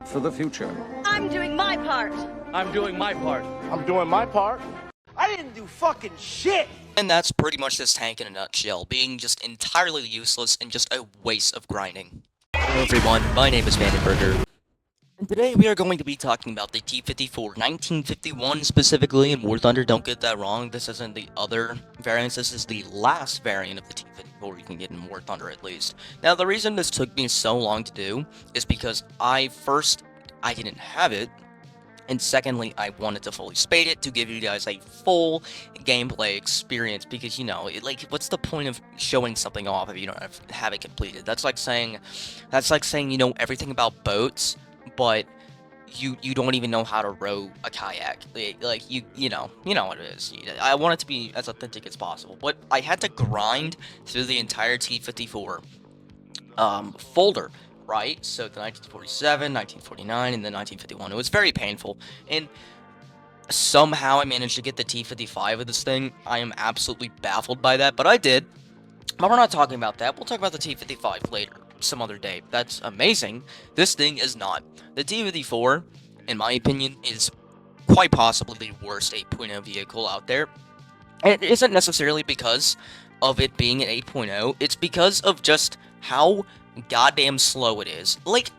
for the future. I'm doing my part. I'm doing my part. I'm doing my part. I didn't do fucking shit! And that's pretty much this tank in a nutshell, being just entirely useless and just a waste of grinding. Hello everyone, my name is Vandenberger. And today we are going to be talking about the T-54, 1951 specifically, and War Thunder, don't get that wrong, this isn't the other variants, this is the last variant of the T-54 you can get in War Thunder at least. Now the reason this took me so long to do is because I didn't have it, and secondly, I wanted to fully spade it to give you guys a full gameplay experience, because, you know, what's the point of showing something off if you don't have it completed? That's like saying, you know everything about boats, but you don't even know how to row a kayak. You know what it is. I want it to be as authentic as possible, but I had to grind through the entire T-54 folder. Right, so the 1947, 1949, and then 1951. It was very painful, and somehow I managed to get the T-55 of this thing. I am absolutely baffled by that, but I did. But we're not talking about that. We'll talk about the T-55 later, some other day. That's amazing. This thing is not. The T-54, in my opinion, is quite possibly the worst 8.0 vehicle out there. And it isn't necessarily because of it being an 8.0. It's because of just how goddamn slow it is. Like,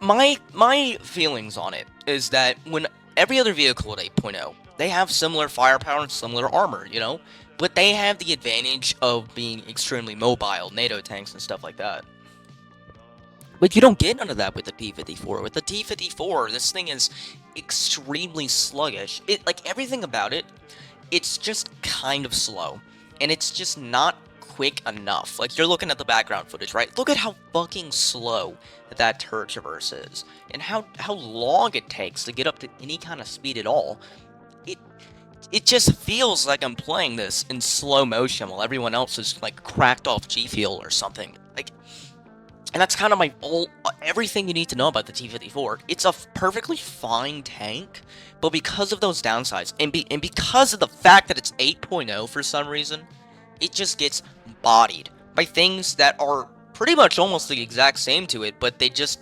my feelings on it is that when every other vehicle at 8.0, they have similar firepower and similar armor, you know, but they have the advantage of being extremely mobile, NATO tanks and stuff like that. But you don't get none of that with the T-54. With the T-54, this thing is extremely sluggish. Like, everything about it, it's just kind of slow, and it's just not quick enough. Like, you're looking at the background footage, right? Look at how fucking slow that turret traverse is, and how long it takes to get up to any kind of speed at all. It just feels like I'm playing this in slow motion while everyone else is like cracked off G Fuel or something. Like, and that's kind of everything you need to know about the T-54. It's a perfectly fine tank, but because of those downsides, and because of the fact that it's 8.0 for some reason, it just gets bodied by things that are pretty much almost the exact same to it, but they just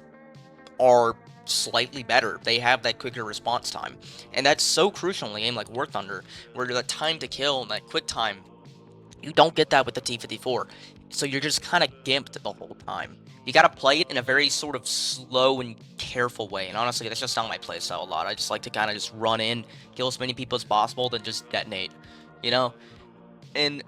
are slightly better. They have that quicker response time, and that's so crucial in a game like War Thunder, where the time to kill and that quick time, you don't get that with the T-54, so you're just kind of gimped the whole time. You gotta play it in a very sort of slow and careful way, and honestly, that's just not my playstyle a lot. I just like to kind of just run in, kill as many people as possible, then just detonate, you know? And,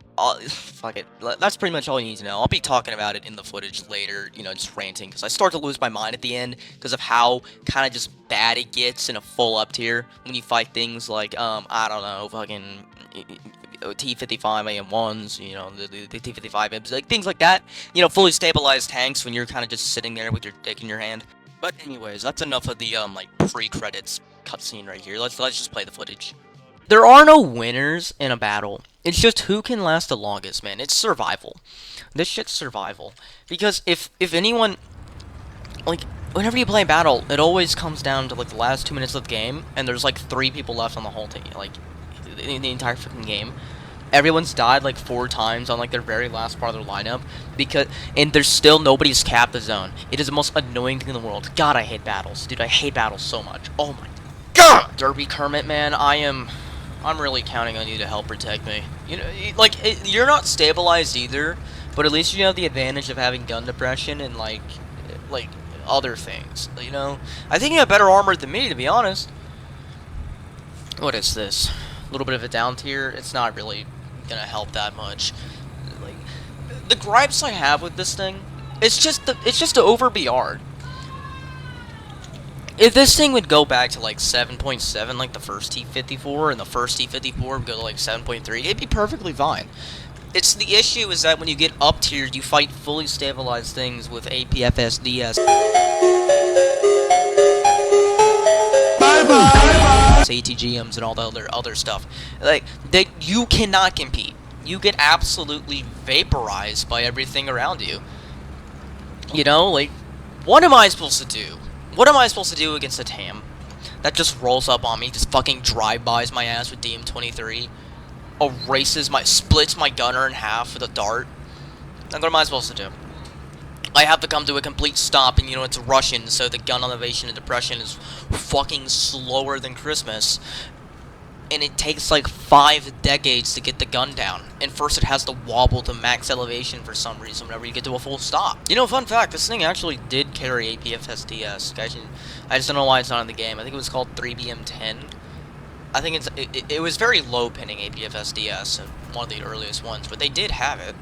fuck it, that's pretty much all you need to know. I'll be talking about it in the footage later, you know, just ranting, because I start to lose my mind at the end, because of how kind of just bad it gets in a full up tier, when you fight things like, I don't know, fucking T-55 AM1s, you know, the T-55 IBs, like, things like that, you know, fully stabilized tanks when you're kind of just sitting there with your dick in your hand. But anyways, that's enough of the, like, pre-credits cutscene right here. Let's just play the footage. There are no winners in a battle. It's just who can last the longest, man. It's survival. This shit's survival. Because if anyone, like, whenever you play a battle, it always comes down to, like, the last 2 minutes of the game, and there's, like, 3 people left on the whole team, like, in the entire freaking game. Everyone's died, like, 4 times on, like, their very last part of their lineup, and there's still nobody's capped the zone. It is the most annoying thing in the world. God, I hate battles. Dude, I hate battles so much. Oh my God! Derby Kermit, man, I'm really counting on you to help protect me. You know, you're not stabilized either, but at least you have the advantage of having gun depression and, like other things, you know? I think you have better armor than me, to be honest. What is this? A little bit of a down tier? It's not really gonna help that much. Like, the gripes I have with this thing, it's just to over BR. If this thing would go back to, like, 7.7, like the first T-54, and the first T-54 would go to, like, 7.3, it'd be perfectly fine. It's the issue is that when you get up tiered, you fight fully stabilized things with APFS, DS, ATGMs, and all the other stuff. Like, you cannot compete. You get absolutely vaporized by everything around you. You know, like, what am I supposed to do? What am I supposed to do against a TAM that just rolls up on me, just fucking drive-bys my ass with DM-23, splits my gunner in half with a dart? Like, what am I supposed to do? I have to come to a complete stop, and you know, it's Russian, so the gun elevation and depression is fucking slower than Christmas. And it takes like 5 decades to get the gun down. And first it has to wobble to max elevation for some reason whenever you get to a full stop. You know, fun fact, this thing actually did carry APFSDS. I just don't know why it's not in the game. I think it was called 3BM10. I think it was very low pinning APFSDS, one of the earliest ones, but they did have it.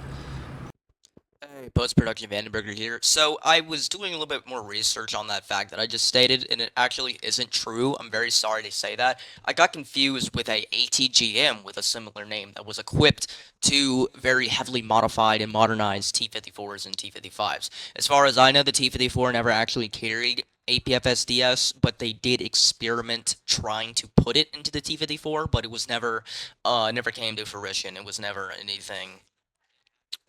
Hey, post-production Vandenberger here. So, I was doing a little bit more research on that fact that I just stated, and it actually isn't true. I'm very sorry to say that. I got confused with a ATGM with a similar name that was equipped to very heavily modified and modernized T-54s and T-55s. As far as I know, the T-54 never actually carried APFSDS, but they did experiment trying to put it into the T-54, but it was never came to fruition. It was never anything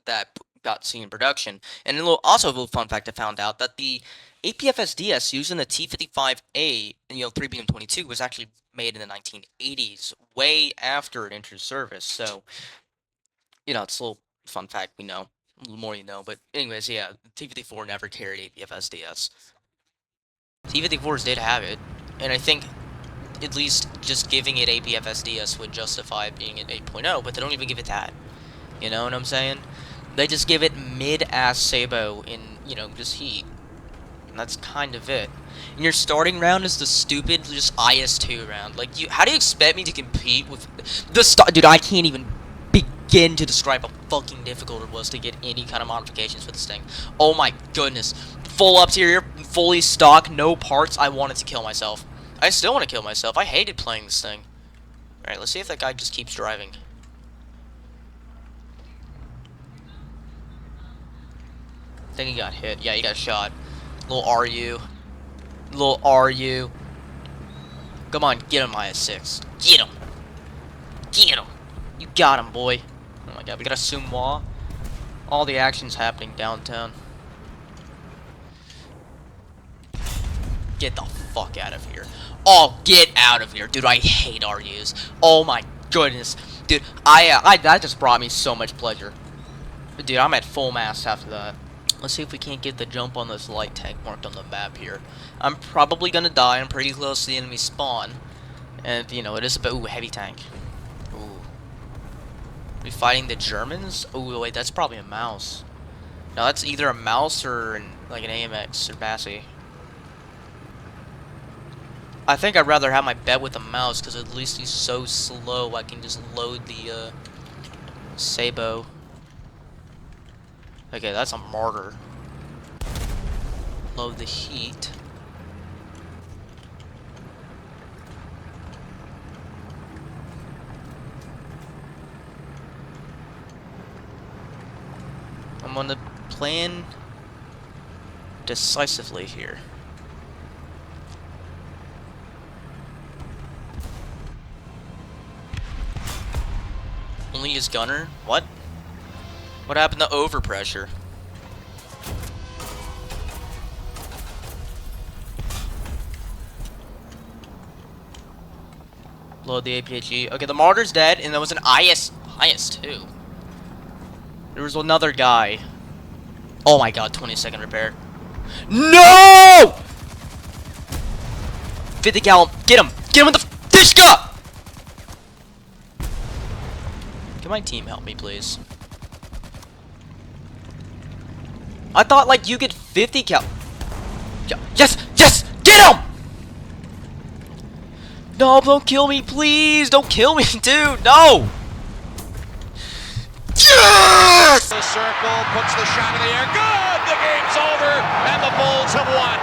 that got seen in production. And also a little fun fact I found out that the APFSDS used in the T-55A, 3BM22, was actually made in the 1980s, way after it entered service. So, it's a little fun fact we know. A little more you know. But anyways, yeah, T-54 never carried APFSDS. T-54s did have it, and I think at least just giving it APFSDS would justify it being at 8.0, but they don't even give it that. You know what I'm saying? They just give it mid-ass Sabo in, just heat. And that's kind of it. And your starting round is the stupid, just IS-2 round. Like, how do you expect me to compete with the Dude, I can't even begin to describe how fucking difficult it was to get any kind of modifications for this thing. Oh my goodness. Full exterior, fully stock, no parts. I wanted to kill myself. I still want to kill myself. I hated playing this thing. Alright, let's see if that guy just keeps driving. I think he got hit. Yeah, he got shot. Little RU. Little RU. Come on, get him, IS-6. Get him. Get him. You got him, boy. Oh my god, we got a Sumois. All the action's happening downtown. Get the fuck out of here. Oh, get out of here. Dude, I hate RUs. Oh my goodness. Dude, that just brought me so much pleasure. Dude, I'm at full mast after that. Let's see if we can't get the jump on this light tank marked on the map here. I'm probably gonna die. I'm pretty close to the enemy spawn. And, it is a bit... Ooh, heavy tank. Ooh. We fighting the Germans? Ooh, wait, that's probably a mouse. No, that's either a mouse or, like, an AMX or Bassie. I think I'd rather have my bet with a mouse, because at least he's so slow I can just load the, Sabo. Okay, that's a martyr. Load the heat. I'm gonna plan decisively here. Only use gunner? What? What happened to overpressure? Load the APHE. Okay, the martyr's dead, and there was an IS-2. There was another guy. Oh my god, 20-second repair. No! 50 cal. Get him! Get him with the Fishka! Can my team help me, please? I thought, like, you get 50 cal. Yes! Yes! Get him! No, don't kill me, please! Don't kill me, dude! No! Yes! The circle, puts the shot in the air. Good! The game's over, and the Bulls have won.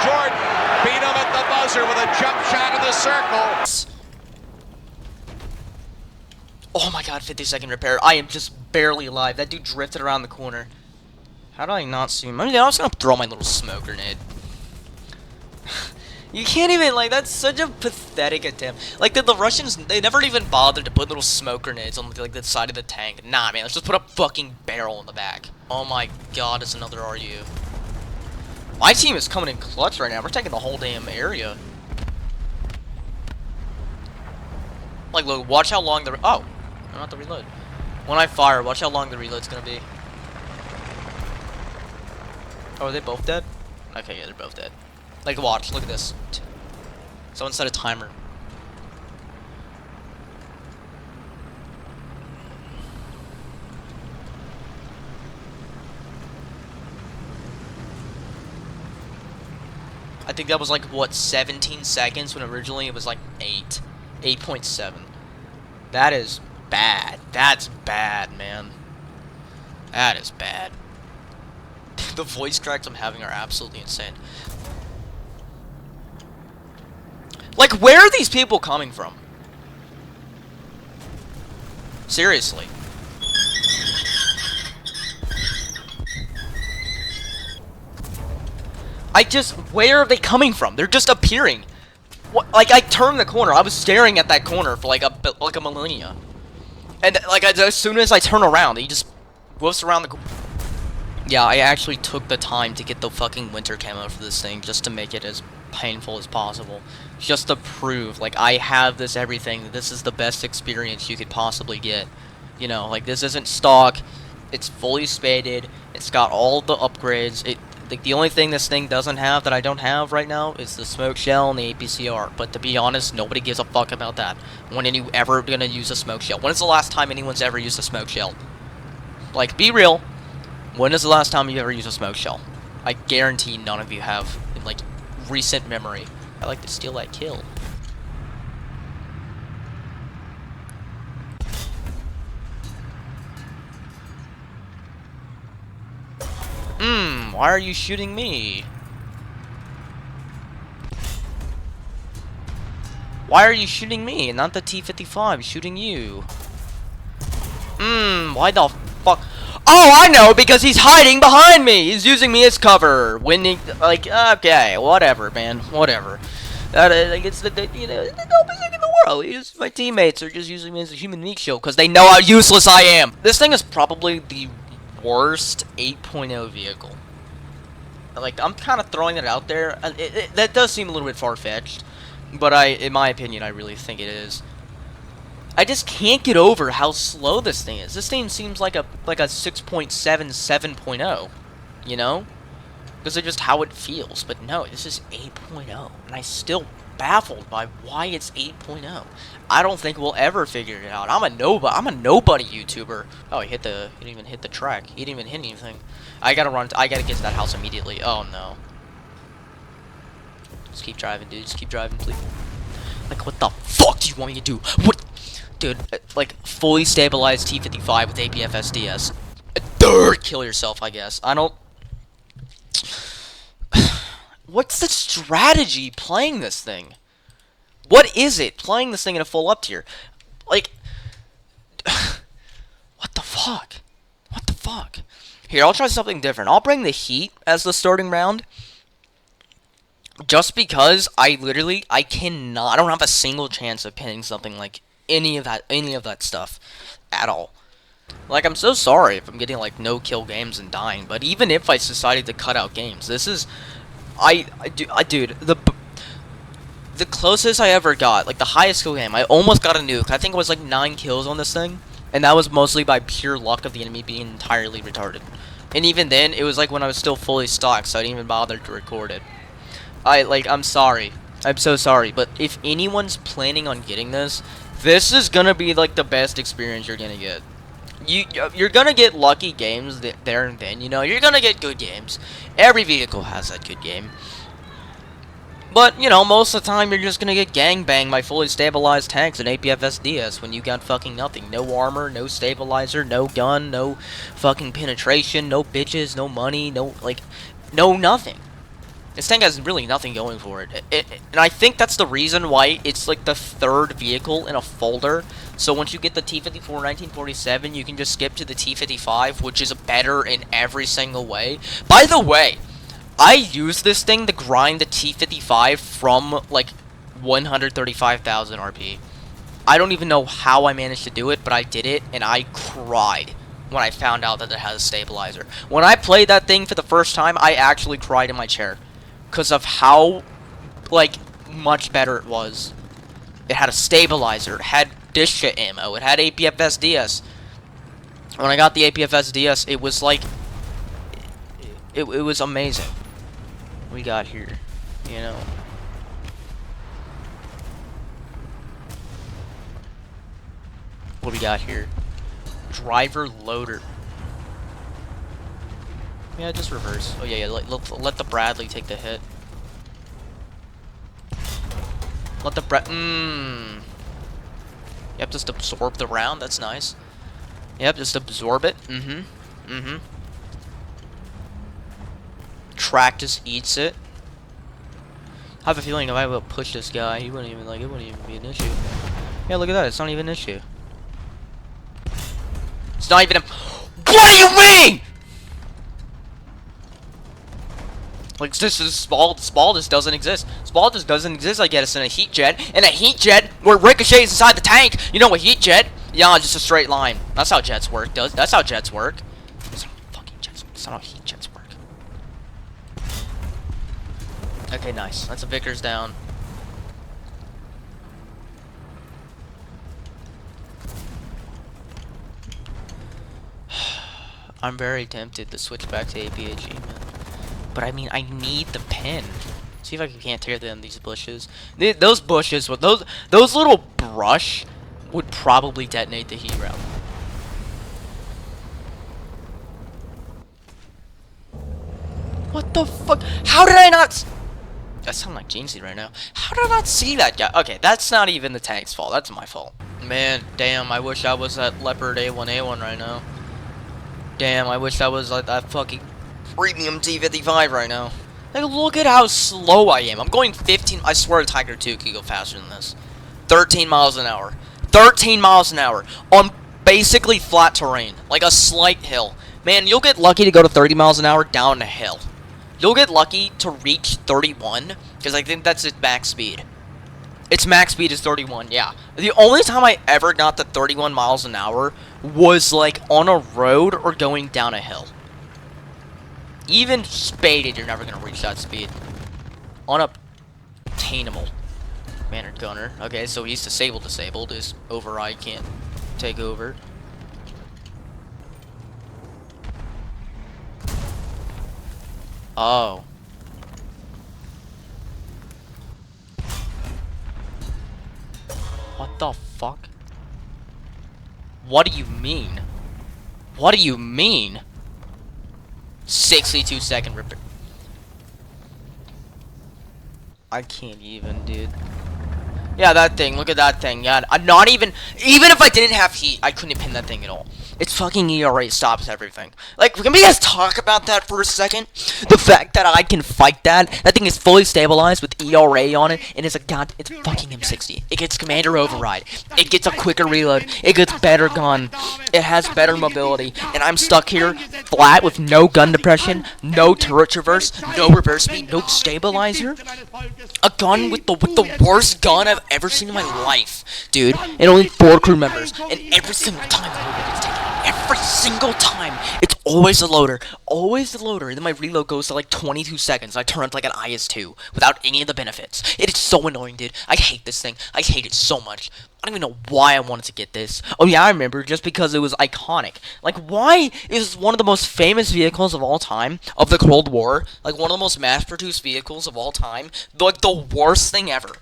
Jordan beat him at the buzzer with a jump shot in the circle. Oh my god, 50-second repair. I am just barely alive. That dude drifted around the corner. How do I not see him? I mean, I was gonna throw my little smoke grenade. You can't even, like, that's such a pathetic attempt. Like, the Russians, they never even bothered to put little smoke grenades on, like, the side of the tank. Nah, man, let's just put a fucking barrel in the back. Oh my god, it's another RU. My team is coming in clutch right now. We're taking the whole damn area. Like, look, watch how long the... Oh, I don't have to reload. When I fire, watch how long the reload's gonna be. Oh, are they both dead? Okay, yeah, they're both dead. Like, watch, look at this. Someone set a timer. I think that was like, what, 17 seconds when originally it was like 8. 8.7. That is bad. That's bad, man. That is bad. The voice cracks I'm having are absolutely insane. Like, where are these people coming from? Seriously. Where are they coming from? They're just appearing. What, like, I turned the corner. I was staring at that corner for like a millennia. And like, as soon as I turn around, he just whiffs around the corner. Yeah, I actually took the time to get the fucking winter camo for this thing just to make it as painful as possible. Just to prove, like, I have this everything. This is the best experience you could possibly get. You know, like, this isn't stock. It's fully spaded. It's got all the upgrades. Like, the only thing this thing doesn't have that I don't have right now is the smoke shell and the APCR. But to be honest, nobody gives a fuck about that. When are you ever gonna use a smoke shell? When is the last time anyone's ever used a smoke shell? Like, be real. When is the last time you ever used a smoke shell? I guarantee none of you have, in, like, recent memory. I like to steal that kill. Why are you shooting me? Why are you shooting me and not the T-55 shooting you? Why the fuck? Oh, I know, because he's hiding behind me! He's using me as cover! When he, like, okay, whatever, man, whatever. Like, it's the you know, the dopest thing in the world. My teammates are just using me as a human meat shield because they know how useless I am! This thing is probably the worst 8.0 vehicle. Like, I'm kind of throwing it out there. That does seem a little bit far-fetched, but in my opinion, I really think it is. I just can't get over how slow this thing is. This thing seems like a 6.7, 7.0, you know? Because of just how it feels. But no, this is 8.0, and I'm still baffled by why it's 8.0. I don't think we'll ever figure it out. I'm a nobody YouTuber. Oh, he didn't even hit the track. He didn't even hit anything. I gotta get to that house immediately. Oh no. Just keep driving, dude. Just keep driving, please. Like, what the fuck do you want me to do? What? Dude, like, fully stabilized T-55 with APFS DS. Kill yourself, I guess. I don't... What's the strategy playing this thing? What is it playing this thing in a full up tier? Like... What the fuck? What the fuck? Here, I'll try something different. I'll bring the Heat as the starting round. Just because I cannot... I don't have a single chance of pinning something like any of that stuff at all. Like, I'm so sorry if I'm getting, like, no kill games and dying, but even if I decided to cut out games, this is dude, the closest I ever got, like, the highest kill game, I almost got a nuke. I think it was like 9 kills on this thing, and that was mostly by pure luck of the enemy being entirely retarded. And even then, it was like when I was still fully stocked, so I didn't even bother to record it. I'm sorry. I'm so sorry, but if anyone's planning on getting this is gonna be, like, the best experience you're gonna get. You're gonna get lucky games there and then, you know? You're gonna get good games. Every vehicle has that good game. But, you know, most of the time you're just gonna get gangbanged by fully stabilized tanks and APFS DS when you got fucking nothing. No armor, no stabilizer, no gun, no fucking penetration, no bitches, no money, no nothing. This tank has really nothing going for it. And I think that's the reason why it's like the third vehicle in a folder. So once you get the T-54 1947, you can just skip to the T-55, which is better in every single way. By the way, I use this thing to grind the T-55 from, like, 135,000 RP. I don't even know how I managed to do it, but I did it, and I cried when I found out that it has a stabilizer. When I played that thing for the first time, I actually cried in my chair. Because of how, like, much better it was. It had a stabilizer, it had dish shit ammo, it had APFS DS. When I got the APFS DS, it was like... It was amazing. We got here, you know. What we got here? Driver loader. Yeah, just reverse. Oh yeah, let the Bradley take the hit. Let the Yep, just absorb the round. That's nice. Yep, just absorb it. Track just eats it. I have a feeling if I would push this guy, he wouldn't even it wouldn't even be an issue. Yeah, look at that. It's not even an issue. It's not even a. What do you mean? Like, this is Spall just doesn't exist. Spall just doesn't exist. I get us in a heat jet. And a heat jet where ricochets inside the tank. You know a heat jet? Yeah, just a straight line. That's how jets work. That's how jets work. That's how fucking jets work. That's not how heat jets work. Okay, nice. That's a Vickers down. I'm very tempted to switch back to APAG, man. But I mean, I need the pin. See if I can't tear down these bushes. Those bushes, with those little brush, would probably detonate the heat round. What the fuck? How did I not? That sounds like Jamesy right now. How did I not see that guy? Okay, that's not even the tank's fault. That's my fault. Man, damn, I wish I was that Leopard A1A1 right now. Damn, I wish I was like that fucking premium T-55 right now. Like, look at how slow I am. I'm going 15. I swear a Tiger 2 could go faster than this. 13 miles an hour. 13 miles an hour on basically flat terrain, like a slight hill. Man, you'll get lucky to go to 30 miles an hour down a hill. You'll get lucky to reach 31, because I think that's its max speed. Its max speed is 31, yeah. The only time I ever got to 31 miles an hour was, like, on a road or going down a hill. Even spaded, you're never going to reach that speed. Unobtainable. Mannered gunner. Okay, so he's disabled. His override can't take over. Oh. What the fuck? What do you mean? What do you mean? 62-second ripper. I can't even, dude. Yeah, that thing. Look at that thing. Yeah, I'm not even if I didn't have heat, I couldn't pin that thing at all. Its fucking ERA stops everything. Like, can we just talk about that for a second? The fact that I can fight that thing is fully stabilized with ERA on it, and it's fucking M60. It gets commander override. It gets a quicker reload. It gets better gun. It has better mobility, and I'm stuck here flat with no gun depression, no turret traverse, no reverse speed, no stabilizer. A gun with the worst gun I've ever seen in my life, dude, and only 4 crew members, and every single time every single time, it's always the loader, and then my reload goes to like 22 seconds, I turn it like an IS-2, without any of the benefits. It is so annoying, dude. I hate this thing. I hate it so much. I don't even know why I wanted to get this. Oh yeah, I remember, just because it was iconic. Like, why is one of the most famous vehicles of all time, of the Cold War, like one of the most mass-produced vehicles of all time, like the worst thing ever?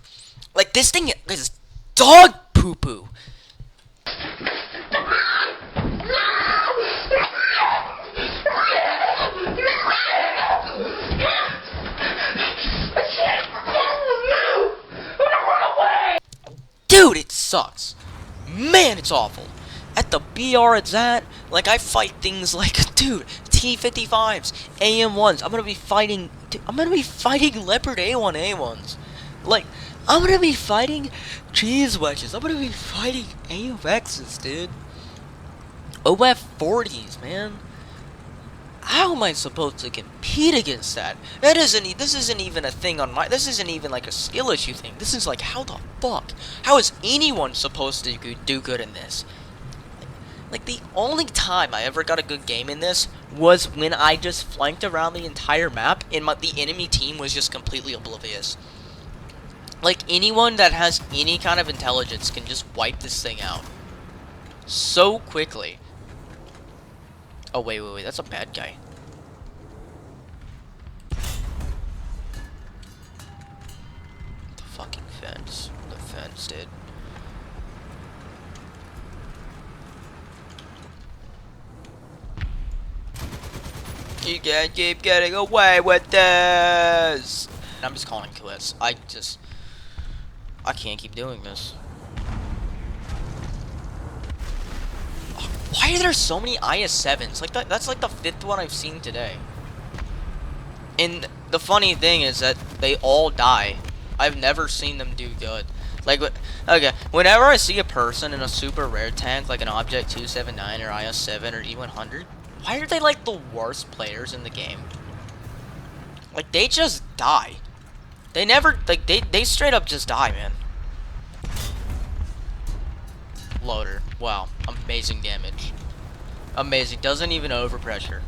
Like, this thing is dog poo-poo. Dude, it sucks. Man, it's awful. At the BR it's at, like, I fight things like, dude, T-55s, AM1s. I'm gonna be fighting Leopard A1A1s. Like, I'm gonna be fighting cheese wedges. I'm gonna be fighting AFXs, dude. OF40s, man. How am I supposed to compete against that? This isn't even a thing on my. This isn't even like a skill issue thing. This is like, how the fuck? How is anyone supposed to do good in this? Like, the only time I ever got a good game in this was when I just flanked around the entire map and the enemy team was just completely oblivious. Like, anyone that has any kind of intelligence can just wipe this thing out so quickly. Oh, wait, that's a bad guy. fucking fence. The fence, dude. You can't keep getting away with this! I'm just calling quits. I can't keep doing this. Why are there so many IS-7s? Like that's like the 5th one I've seen today. And the funny thing is that they all die. I've never seen them do good. Like, okay, whenever I see a person in a super rare tank, like an Object 279 or IS-7 or E100, why are they like the worst players in the game? Like, they just die. They never, like, they straight up just die, man. Loader. Wow. Amazing damage. Amazing. Doesn't even overpressure.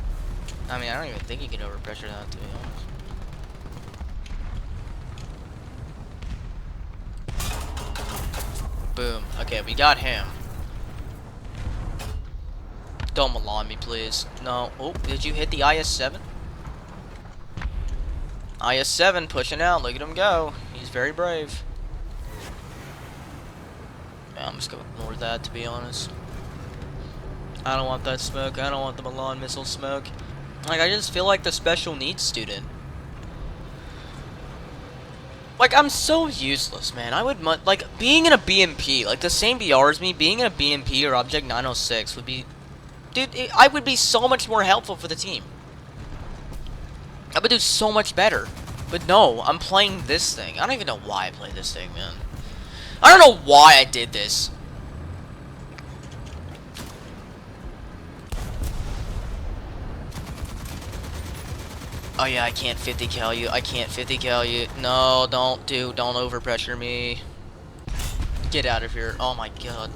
I mean, I don't even think he can overpressure that, to be honest. Boom. Okay, we got him. Don't Milan me, please. No. Oh, did you hit the IS-7? IS-7 pushing out. Look at him go. He's very brave. Yeah, I'm just gonna ignore that, to be honest. I don't want that smoke. I don't want the Milan missile smoke. Like, I just feel like the special needs student. Like, I'm so useless, man. I would, like, being in a BMP, like, the same BR as me, being in a BMP or Object 906 would be... Dude, I would be so much more helpful for the team. I would do so much better. But no, I'm playing this thing. I don't even know why I played this thing, man. I don't know why I did this. Oh yeah, I can't 50 cal you. I can't 50 cal you. No, don't overpressure me. Get out of here. Oh my god.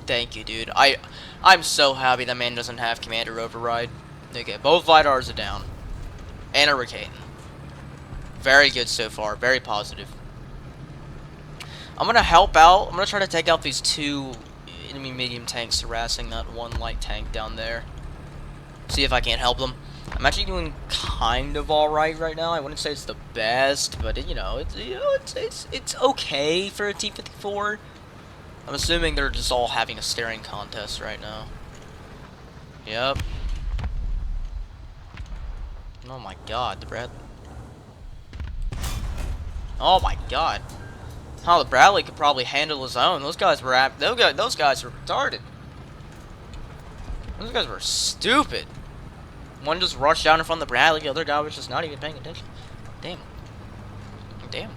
Thank you, dude. I'm so happy that man doesn't have commander override. Okay, both Vidars are down. And a Ricaden. Very good so far. Very positive. I'm gonna help out. I'm gonna try to take out these 2 enemy medium tanks harassing that 1 light tank down there. See if I can't help them. I'm actually doing kind of alright right now. I wouldn't say it's the best, but it's okay for a T-54. I'm assuming they're just all having a staring contest right now. Yep. Oh my god, the Brad. Oh my god. Oh, the Bradley could probably handle his own. Those guys were those guys were retarded. Those guys were stupid. One just rushed down in front of the Bradley, the other guy was just not even paying attention. Damn. Damn.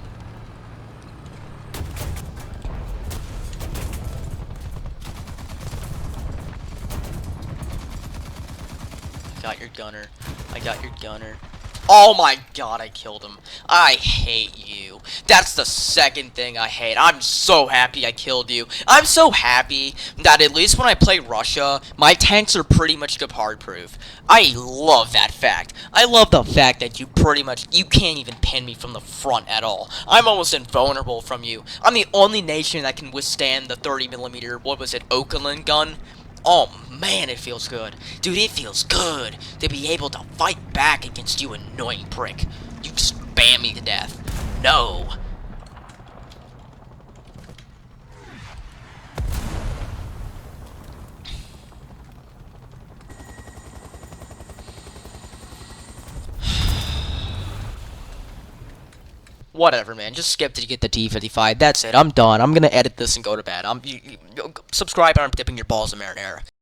I got your gunner. I got your gunner. Oh my god, I killed him. I hate you. That's the second thing I hate. I'm so happy I killed you. I'm so happy that at least when I play Russia, my tanks are pretty much Gepard-proof. I love that fact. I love the fact that you can't even pin me from the front at all. I'm almost invulnerable from you. I'm the only nation that can withstand the 30mm, what was it, Oakland gun? Oh man, it feels good. Dude, it feels good to be able to fight back against you annoying prick. You spam me to death. No. Whatever, man. Just skip to get the T-55. That's it. I'm done. I'm gonna edit this and go to bed. Subscribe and I'm dipping your balls in marinara.